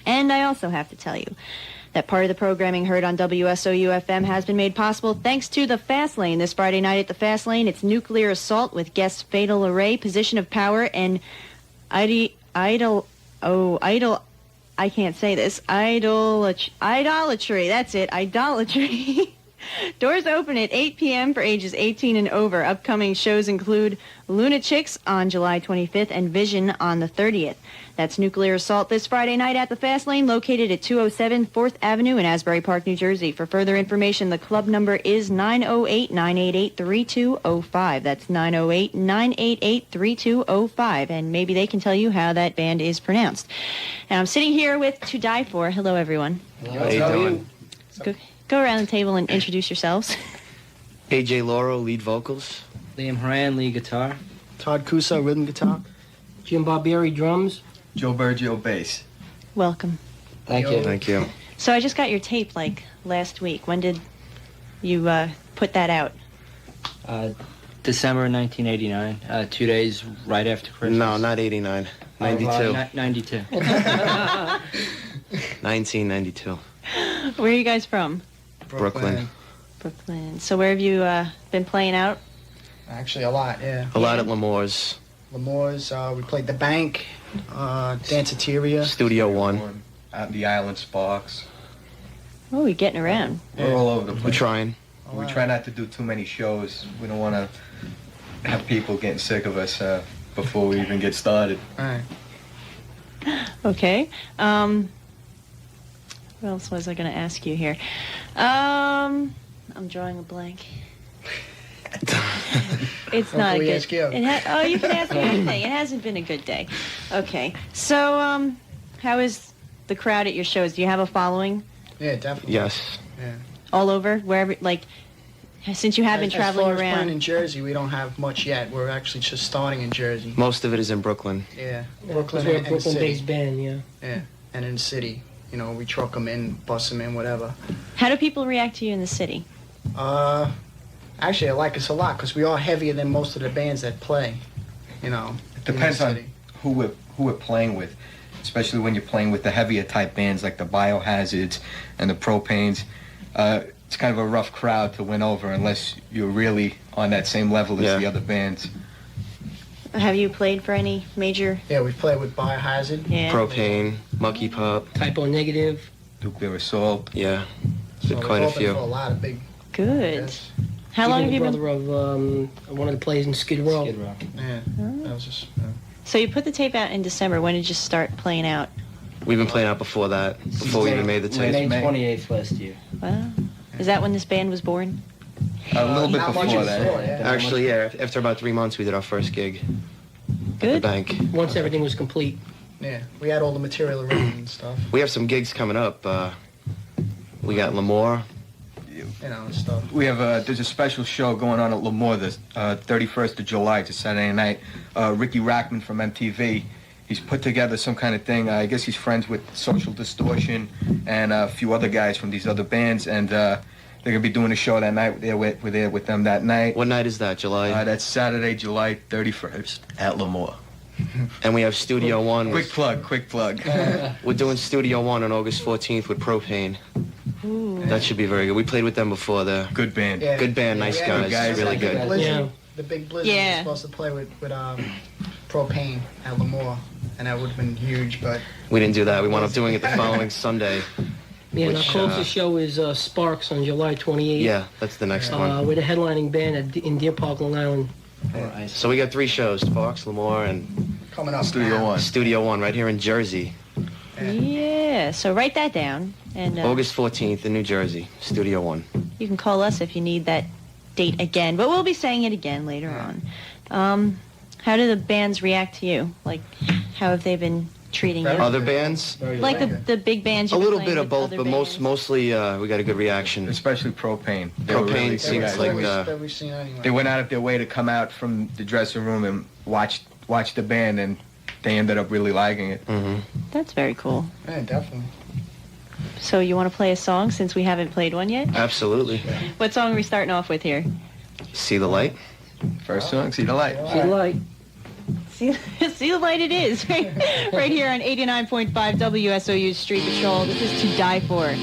And I also have to tell you that part of the programming heard on WSOU FM has been made possible thanks to the Flatline. This Friday night at the Flatline, it's Nuclear Assault with guests Fatal Array, Position of Power, and I can't say this. Idolatry. That's it. Idolatry. Doors open at 8 p.m. for ages 18 and over. Upcoming shows include Lunatics on July 25th and Vision on the 30th. That's Nuclear Assault this Friday night at the Flatline, located at 207 4th Avenue in Asbury Park, New Jersey. For further information, the club number is 908-988-3205. That's 908-988-3205. And maybe they can tell you how that band is pronounced. And I'm sitting here with To Die For. Hello, everyone. Hello. How you doing? Go around the table and introduce yourselves. AJ Lauro, lead vocals. Liam Horan, lead guitar. Todd Cuso, rhythm guitar. Jim Barberie, drums. Joe Burgio, bass. Welcome. Thank you. Thank you. So I just got your tape, like, last week. When did you put that out? December 1989, 2 days right after Christmas. No, not 89. 92. 92. 1992. Where are you guys from? Brooklyn. Brooklyn. So where have you been playing out? Actually, a lot, yeah. A lot at L'Amour's. L'Amour's, we played the Bank, Danceteria. Studio One. Out in the Island, Sparks. Oh, you're getting around. We're all over the We're place. trying. We try not to do too many shows. We don't want to have people getting sick of us before we even get started. All right. Okay. What else was I going to ask you here? I'm drawing a blank. It's What not can a we good. ask you? You can ask me anything. It hasn't been a good day. Okay. So, how is the crowd at your shows? Do you have a following Yeah, definitely. Yes. Yeah. all over, wherever, like, since you have been traveling as far as around? playing in Jersey, we don't have much yet. We're actually just starting in Jersey. Most of it is in Brooklyn. Yeah. Brooklyn, Brooklyn we're a and the Brooklyn-based city. band, yeah. Yeah, and in the city. You know, we truck them in, bus them in, whatever. How do people react to you in the city? Actually, I like us a lot because we are heavier than most of the bands that play. You know, It depends in the on city. who we're playing with, especially when you're playing with the heavier type bands like the Biohazards and the Propanes. It's kind of a rough crowd to win over unless you're really on that same level as the other bands. Have you played for any major? Yeah, we play with Biohazard. Yeah. Propane, Monkey Pop. Typo Negative. Nuclear Assault. Yeah. So Did quite a we've opened few. for a lot of big. Good. Yes. How long have Even you the been? brother of one of the players in Skid Row. Skid Row. Yeah, that was just. So you put the tape out in December. When did you start playing out? We've been playing out before that, before we even made the tape. May May. 28th last year. Wow. Is that when this band was born? A little bit Not much before before, that. yeah. Actually, yeah, after about 3 months, we did our first gig at the Good. Bank. Once everything was complete. Yeah, we had all the material already and stuff. We have some gigs coming up. We got L'Amour. You know, and stuff. We have there's a special show going on at L'Amour the 31st of July. It's a Saturday night. Ricky Rackman from MTV, he's put together some kind of thing. I guess he's friends with Social Distortion and a few other guys from these other bands, and they're gonna be doing a show that night. We're there with them that night. What night is that? July? That's Saturday, July 31st at L'Amour. And we have Studio One. Quick plug. We're doing Studio One on August 14th with Propane. Ooh. That should be very good. We played with them before. They're Good band. Yeah. good band, nice Yeah, guys, guys, really The good. Blizzard, Yeah. the big Blizzard Yeah. was supposed to play with Propane at L'Amour, and that would have been huge, but We didn't do that. We wound up doing it the following Sunday. Yeah, and our Which, closest show is Sparks on July 28th. Yeah, that's the next one. We're the headlining band in Deer Park, Long Island. So we got 3 shows: Sparks, L'Amour, and coming up Studio now. One. Studio One right here in Jersey. Yeah. So write that down, and August 14th in New Jersey, Studio One. you can call us if you need that date again. But we'll be saying it again later on. How do the bands react to you? Like, how have they been treating you? Other bands? Like the big bands. A you've been little playing bit of with both, other but bands? mostly we got a good reaction. Especially Propane. They Propane were really seems good guys. like, that we've seen anyway. They went out of their way to come out from the dressing room and watch the band, and they ended up really liking it. Hmm That's very cool. Yeah, definitely. So you want to play a song since we haven't played one yet? Absolutely. What song are we starting off with here? See the Light? First song, See the Light. See the light. See the light it is. Right here on 89.5 WSOU Street Patrol. This is To Die For.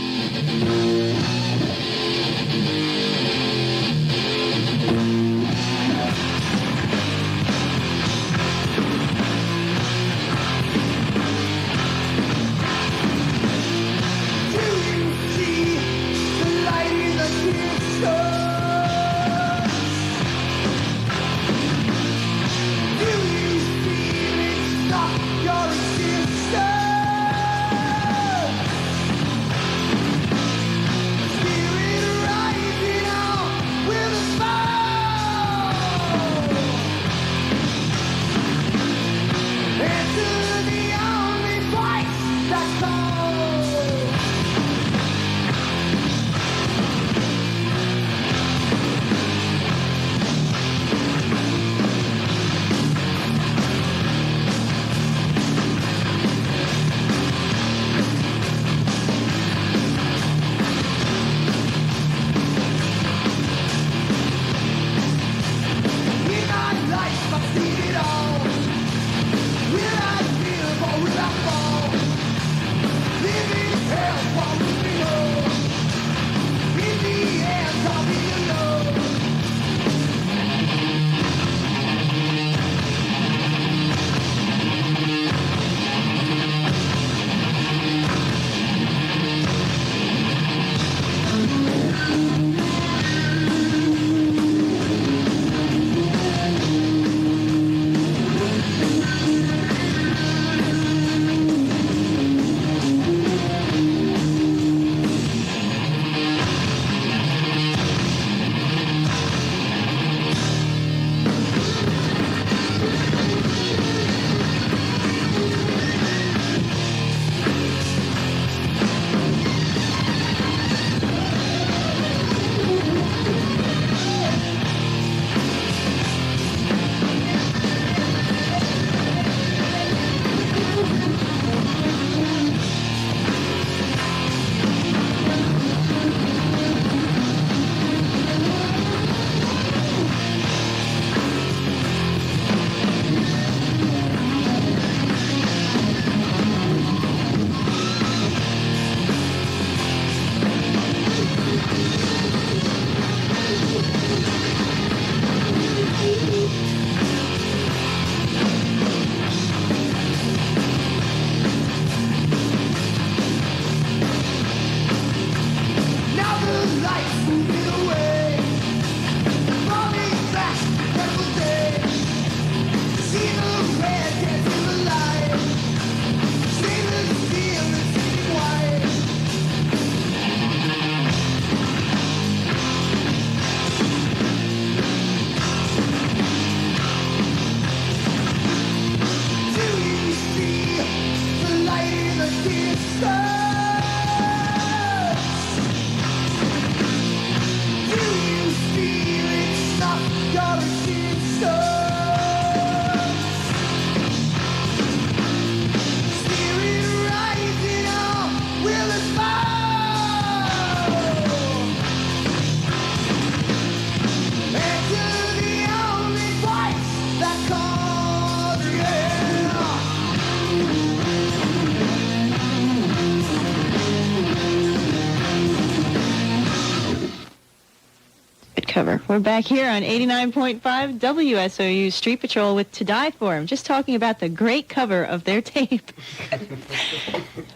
Cover. We're back here on 89.5 WSOU Street Patrol with To Die For. I'm just talking about the great cover of their tape.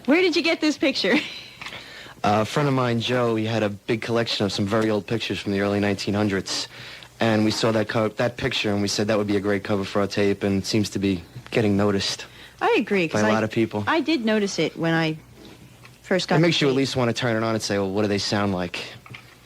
Where did you get this picture? A friend of mine, Joe, he had a big collection of some very old pictures from the early 1900s. And we saw that picture, and we said that would be a great cover for our tape, and it seems to be getting noticed I agree. by a lot of people. I did notice it when I first got It makes the you at tape. least want to turn it on and say, well, what do they sound like?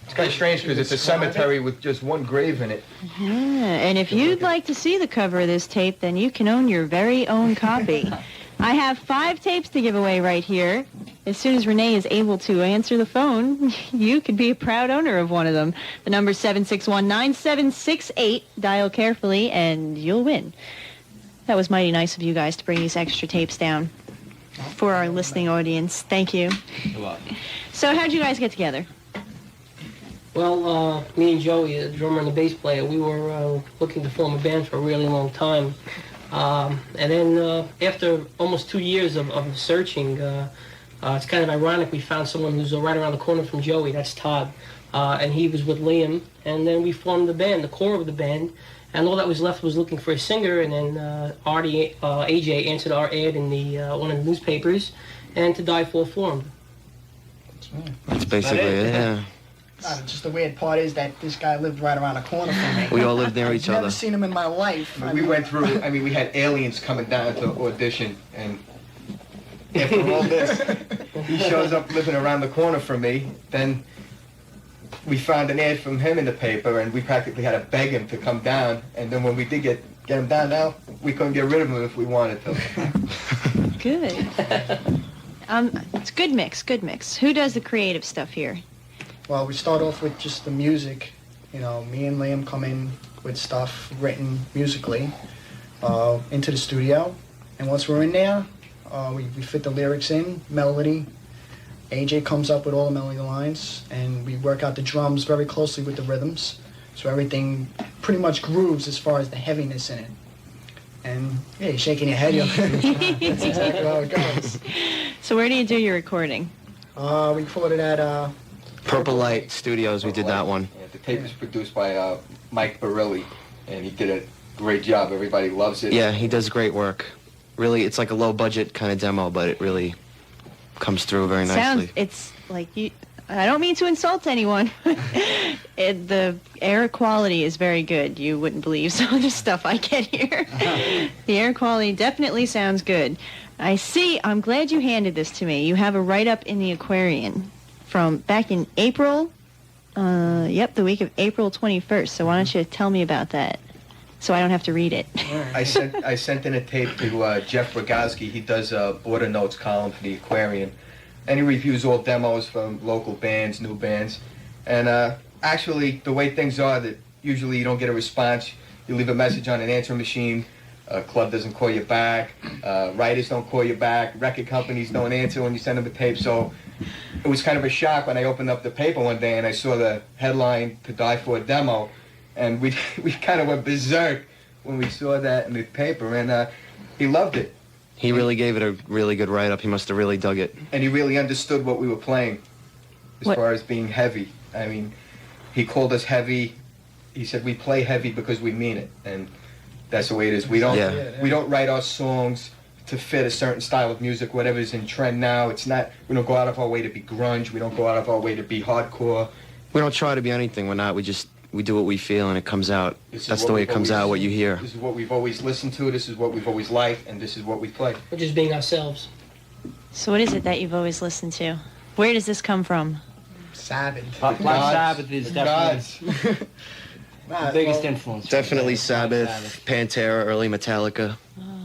It's kind of strange because it's a cemetery with just one grave in it. Yeah, and if you'd like to see the cover of this tape, then you can own your very own copy. I have 5 tapes to give away right here. As soon as Renee is able to answer the phone, you could be a proud owner of one of them. The number's 761-9768. Dial carefully, and you'll win. That was mighty nice of you guys to bring these extra tapes down for our listening audience. Thank you. You're welcome. So how'd you guys get together? Well, me and Joey, the drummer and the bass player, we were looking to form a band for a really long time. And then after almost 2 years of searching, it's kind of ironic, we found someone who's right around the corner from Joey. That's Todd. And he was with Liam. And then we formed the band, the core of the band. And all that was left was looking for a singer. And then AJ answered our ad in the one of the newspapers. And To Die For formed. That's basically it, yeah. Just the weird part is that this guy lived right around the corner from me. We all lived near each I've other. never seen him in my life. We went through, we had aliens coming down to audition, and after all this, he shows up living around the corner from me. Then we found an ad from him in the paper, and we practically had to beg him to come down. And then when we did get him down now, we couldn't get rid of him if we wanted to. Good. It's good mix, good mix. Who does the creative stuff here? Well, we start off with just the music. You know, me and Liam come in with stuff written musically into the studio. And once we're in there, we fit the lyrics in, melody. AJ comes up with all the melody lines, and we work out the drums very closely with the rhythms. So everything pretty much grooves as far as the heaviness in it. And yeah, you're shaking your head. That's exactly how it goes. So where do you do your recording? We recorded at Purple Light Studios, we did that one. Yeah, the tape is produced by Mike Barberie, and he did a great job. Everybody loves it. Yeah, he does great work. Really, it's like a low-budget kind of demo, but it really comes through very nicely. It's like you... I don't mean to insult anyone. The air quality is very good. You wouldn't believe some of the stuff I get here. The air quality definitely sounds good. I see. I'm glad you handed this to me. You have a write-up in the Aquarian from back in April. The week of April 21st. So why don't you tell me about that so I don't have to read it? I sent in a tape to Jeff Rogowski. He does a border notes column for the Aquarian. And he reviews all demos from local bands, new bands. And actually, the way things are, that usually you don't get a response. You leave a message on an answering machine. Club doesn't call you back. Writers don't call you back. Record companies don't answer when you send them a tape. So it was kind of a shock when I opened up the paper one day and I saw the headline, To Die For a Demo. And we kind of went berserk when we saw that in the paper. And he loved it. He really gave it a really good write-up. He must have really dug it. And he really understood what we were playing as far as being heavy. I mean, he called us heavy. He said we play heavy because we mean it. And that's the way it is. We don't write our songs to fit a certain style of music, whatever's in trend now. It's not, we don't go out of our way to be grunge. We don't go out of our way to be hardcore. We don't try to be anything. We're not. We do what we feel and it comes out. That's the way it comes out, what you hear. This is what we've always listened to. This is what we've always liked. And this is what we play. We're just being ourselves. So what is it that you've always listened to? Where does this come from? Sabbath. Black Sabbath is definitely the biggest influence. Definitely Sabbath, Pantera, early Metallica,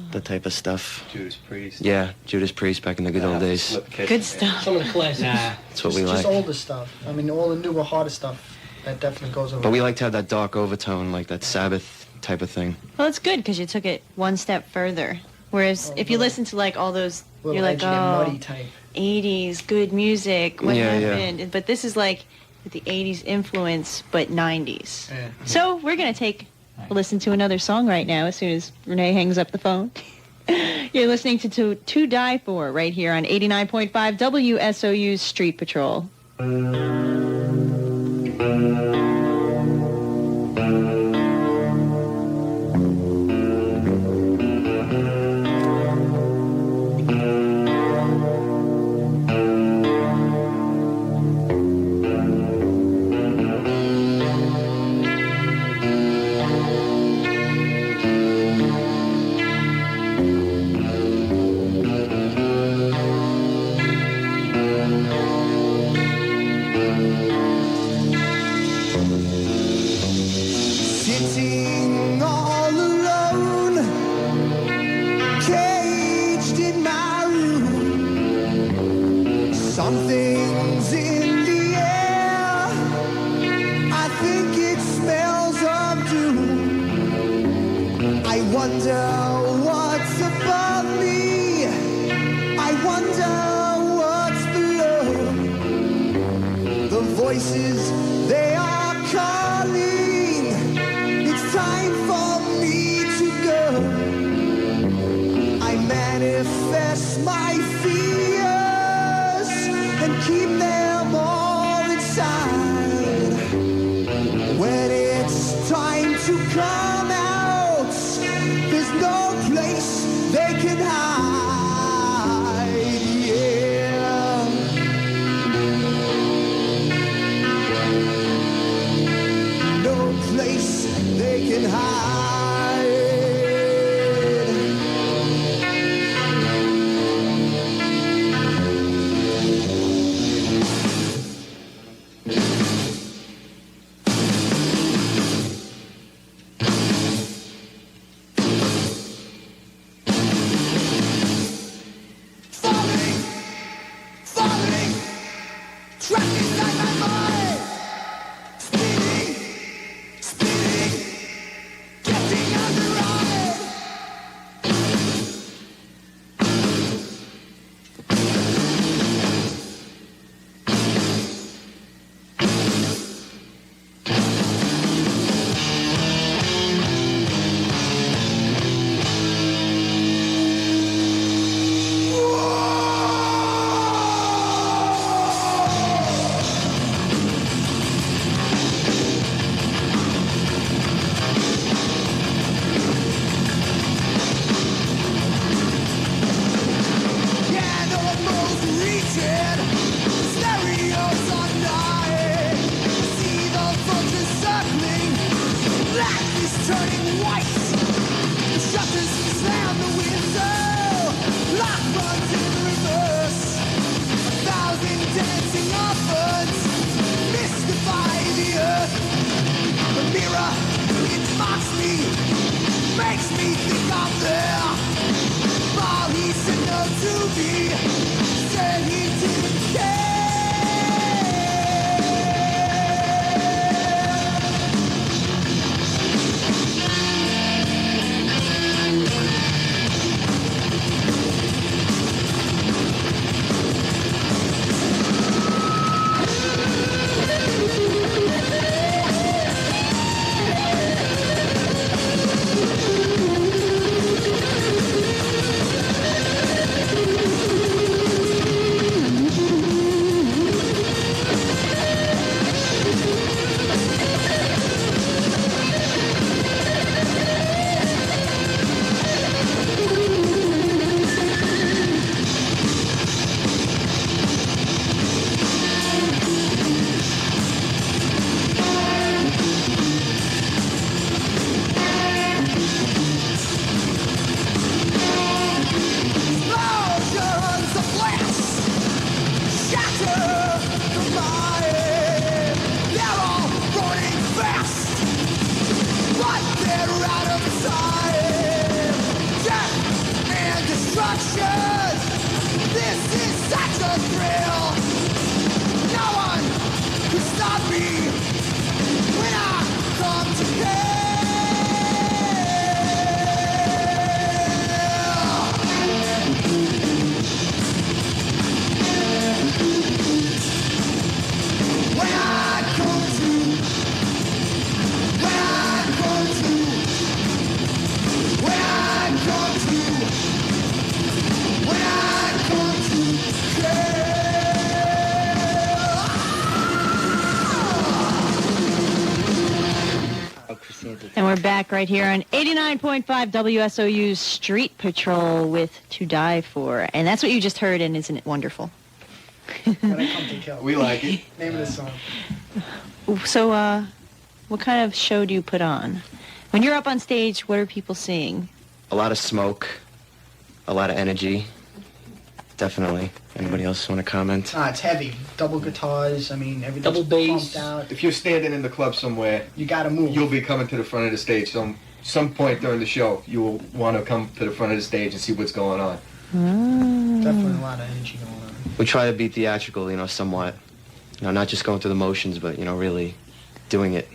that type of stuff. Judas Priest. Yeah, Judas Priest back in the good old days. Good stuff. Some of the classics. That's what we Just like. older stuff. I mean, all the newer, harder stuff. That definitely goes over. But we like to have that dark overtone, like that Sabbath type of thing. Well, it's good because you took it one step further. Whereas if you listen to like all those, little you're like, edgy and muddy type. 80s, good music, what Yeah, yeah. happened? But this is like with the 80s influence, but 90s. Yeah. So we're going to take a listen to another song right now as soon as Renee hangs up the phone. You're listening to Die For right here on 89.5 WSOU's Street Patrol. Sitting all alone, caged in my room. Something's in the air, I think it smells of doom. I wonder what's above me, I wonder what's below. The voices, they are calling. Time for me to go. dead. Stereos are dying. See the vultures circling. Life is turning white. The shutters slam the window. Lock runs in reverse. 1,000 dancing ovens mystify the earth. The mirror, it mocks me, makes me think I'm there. While he said no to me, said he didn't care. And we're back right here on 89.5 WSOU's Street Patrol with To Die For. And that's what you just heard, and isn't it wonderful? When I come to kill. We like it. Name of the song. So, what kind of show do you put on? When you're up on stage, what are people seeing? A lot of smoke, a lot of energy. Definitely. Anybody else want to comment? It's heavy. Double guitars. I mean, everything's Double bass. pumped out. If you're standing in the club somewhere, You gotta move. you'll be coming to the front of the stage. Some point during the show, you will want to come to the front of the stage and see what's going on. Definitely a lot of energy going on. We try to be theatrical, somewhat. Not just going through the motions, but, really doing it,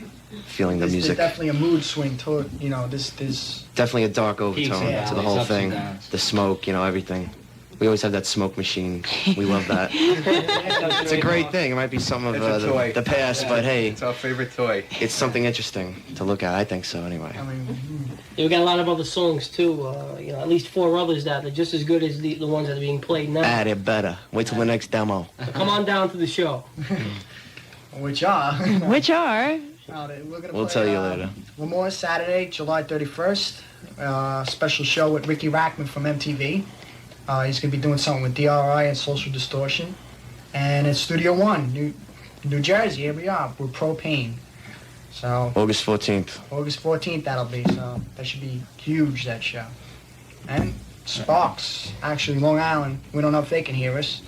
feeling the There's music. definitely a mood swing to it. This Definitely a dark overtone and to the valleys, whole ups and thing. downs. The smoke, everything. We always have that smoke machine. We love that. It's a great thing. It might be some of It's a toy. the past, but hey, It's our favorite toy. it's something interesting to look at. I think so, anyway. I mean, Yeah, we got a lot of other songs too. At least 4 others that are just as good as the ones that are being played now. Ah, they're better. Wait till the next demo. So come on down to the show. which are. Which are? We're gonna We'll play, tell you later. One more Saturday, July 31st. Special show with Ricky Rackman from MTV. He's going to be doing something with DRI and Social Distortion. And it's Studio One, New Jersey. Here we are. We're Propane. So August 14th. August 14th that'll be. So that should be huge, that show. And Sparks, actually Long Island. We don't know if they can hear us.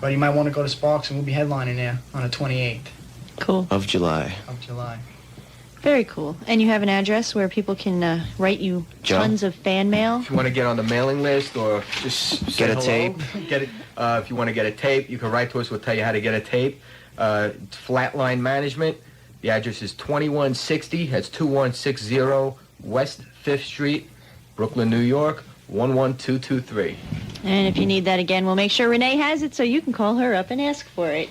But you might want to go to Sparks, and we'll be headlining there on the 28th Cool. Of July. of July. Very cool. And you have an address where people can write you Joe? tons of fan mail? If you want to get on the mailing list or just say Get a hello, tape. Get it. If you want to get a tape, you can write to us. We'll tell you how to get a tape. It's Flatline Management. The address is 2160. That's 2160 West 5th Street, Brooklyn, New York, 11223. And if you need that again, we'll make sure Renee has it so you can call her up and ask for it.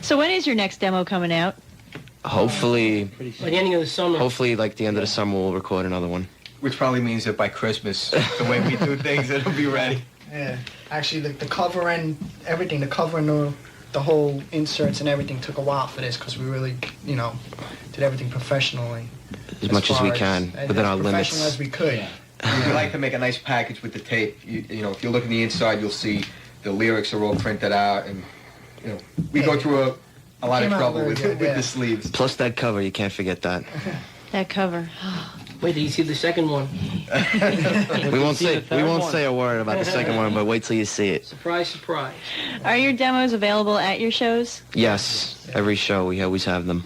So when is your next demo coming out? Hopefully, By the ending of the summer. like the end of the summer, we'll record another one. Which probably means that by Christmas, the way we do things, it'll be ready. Yeah, actually, the cover and everything, the cover and the whole inserts and everything took a while for this because we really, did everything professionally. As much as we far can, as within our professional limits. as we could. Yeah. We like to make a nice package with the tape. You know, if you look in the inside, you'll see the lyrics are all printed out, and you know, we go through a lot of Came out trouble very with good, the sleeves. Plus that cover, you can't forget that. That cover. Wait till you see the second one. We won't say a word about the second one, but wait till you see it. Surprise, surprise. Are your demos available at your shows? Yes, every show we always have them.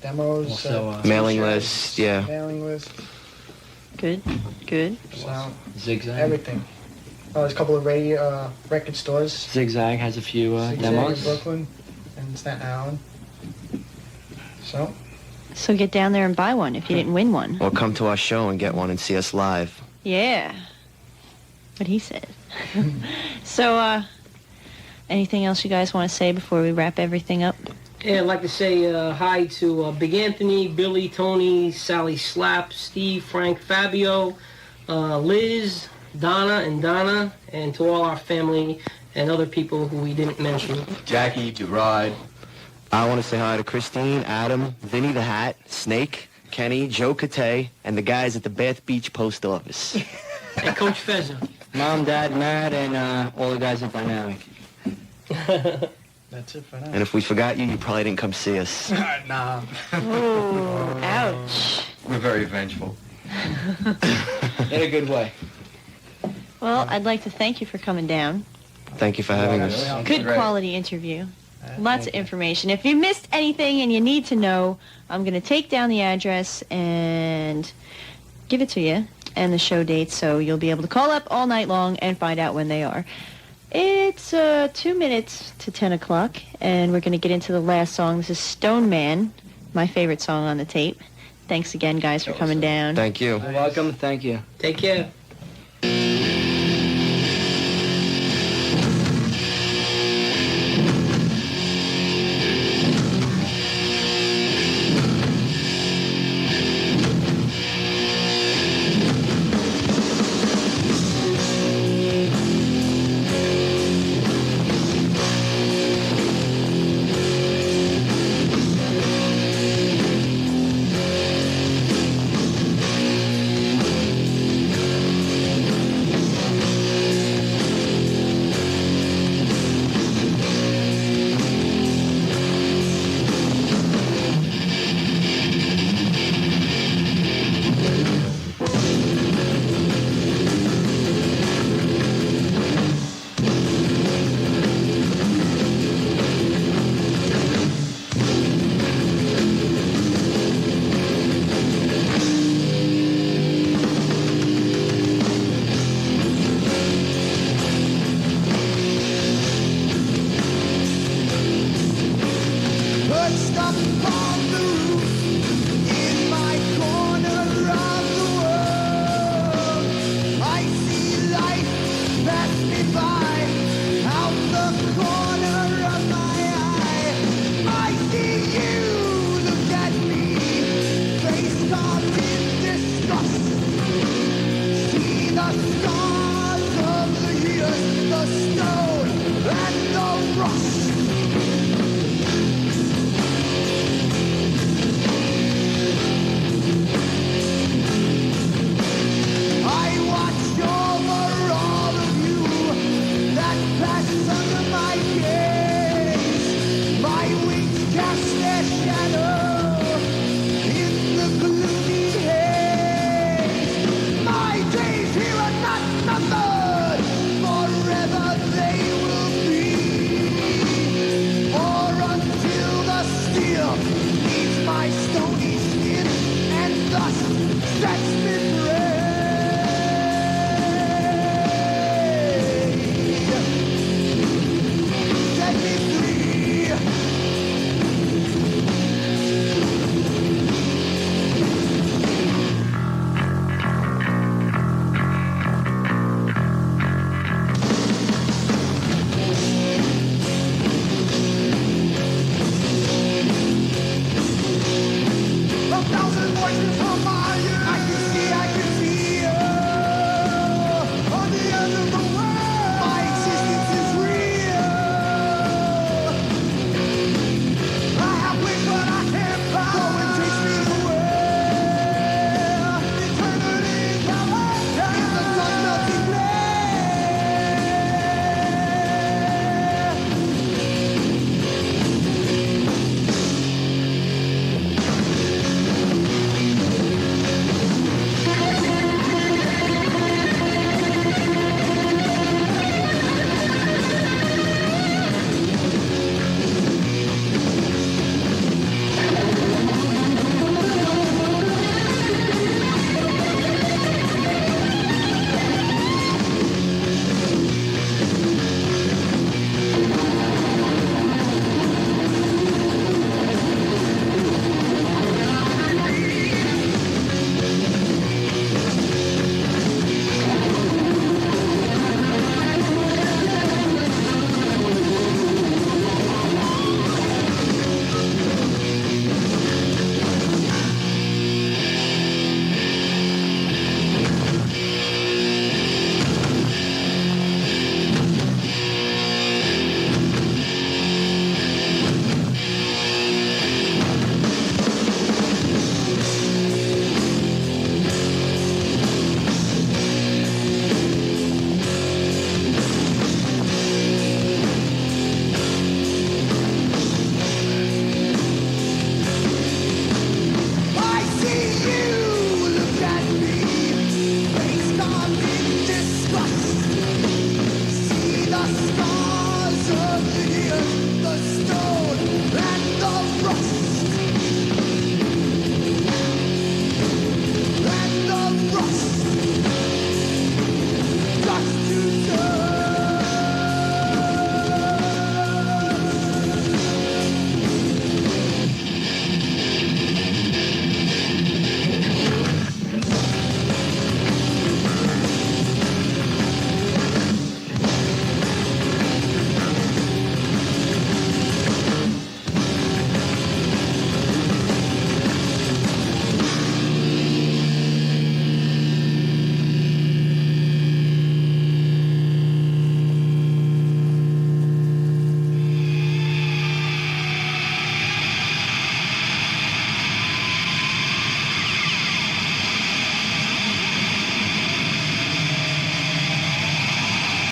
Demos, Also, Mailing t-shirts, list, yeah. mailing list, Good, good. sound, Zigzag. everything. There's a couple of record stores. Zigzag has a few Zigzag in demos. Brooklyn and Staten Island. So, So get down there and buy one if you didn't win one. Or come to our show and get one and see us live. Yeah. What he said. So, anything else you guys want to say before we wrap everything up? Yeah, I'd like to say hi to Big Anthony, Billy, Tony, Sally Slap, Steve, Frank, Fabio, Liz, Donna, and to all our family and other people who we didn't mention. Jackie, Gerard. I want to say hi to Christine, Adam, Vinny the Hat, Snake, Kenny, Joe Kate, and the guys at the Bath Beach Post Office. And Coach Fezza. Mom, Dad, Matt, and all the guys at Dynamic. that's it for now. And if we forgot you, you probably didn't come see us. Nah. Ooh, ouch. We're very vengeful. In a good way. Well, I'd like to thank you for coming down. Thank you for having us. Good Great. quality interview. Lots of information. If you missed anything and you need to know, I'm going to take down the address and give it to you and the show dates, so you'll be able to call up all night long and find out when they are. It's 2 minutes to 10 o'clock, and we're going to get into the last song. This is Stone Man, my favorite song on the tape. Thanks again, guys, for coming down. Thank you. You're welcome. Thank you. Take care.